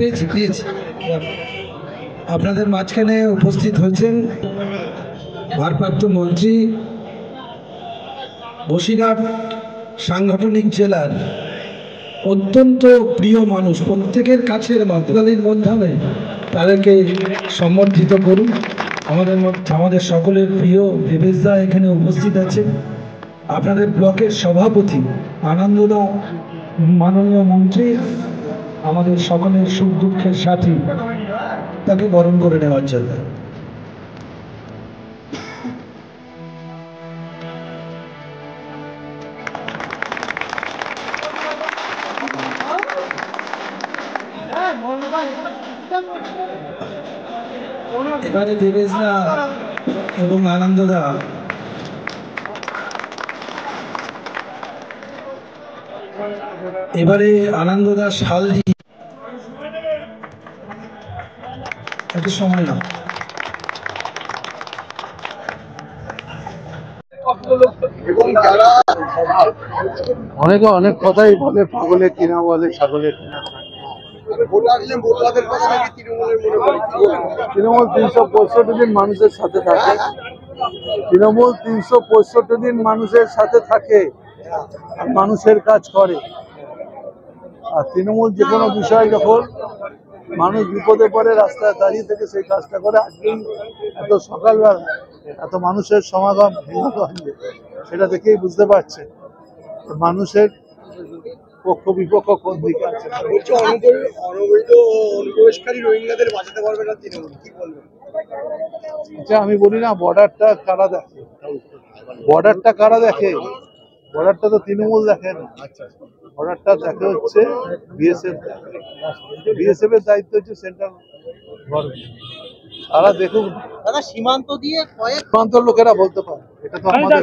পেয়েছি পেয়েছি। আপনাদের মাঝখানে উপস্থিত হয়েছেন ভারপ্রাপ্ত মন্ত্রী, বসিরহাট সাংগঠনিক জেলার অত্যন্ত প্রিয় মানুষ, প্রত্যেকের কাছের মাতৃকালীর মাধ্যমে তাদেরকে সম্বর্ধিত করুন। আমাদের সকলের প্রিয় দেবেশদা এখানে উপস্থিত আছে। আপনাদের ব্লকের সভাপতি আনন্দদা, মাননীয় মন্ত্রী, আমাদের সকলের সুখ দুঃখের সাথী, তাকে বরণ করে নেওয়ার জন্য। এবারে দেবেশদা এবং আনন্দদা এবারে আনন্দদা শাল দিয়ে একটু সময় নাও। অনেকে অনেক কথাই বলে, পাগলের কিনা বলে ছাগলের কিনা। তৃণমূল 365 দিন মানুষের সাথে থাকে। তৃণমূল 365 দিন মানুষের সাথে থাকে আর মানুষের কাজ করে। আর তৃণমূল যে কোনো বিষয় যখন মানুষ বিপদে পড়ে রাস্তায় দাঁড়িয়ে থেকে সেই কাজটা করে। আজকে এত সকালবেলা এত মানুষের সমাগম হিন্দুগঞ্জে, সেটা দেখেই বুঝতে পারছে মানুষের পক্ষ বিপক্ষ কোন দিকে আছে। অনবৈধ অনুপ্রবেশকারী রোহিঙ্গাদের বাঁচাতে পারবে না তৃণমূল, কি বলবেন? আচ্ছা, আমি বলি না বর্ডারটা কারা দেখে, বর্ডারটা কারা দেখে? বর্ডারটা তো তৃণমূল দেখে না, বর্ডারটা দেখে হচ্ছে বিএসএফ। বিএসএফ এর দায়িত্ব হচ্ছে সেন্ট্রাল গভর্নমেন্ট। তারা দেখুক, দাদা সীমান্ত দিয়ে সীমান্ত লোকেরা বলতে পারে, এটা তো আমাদের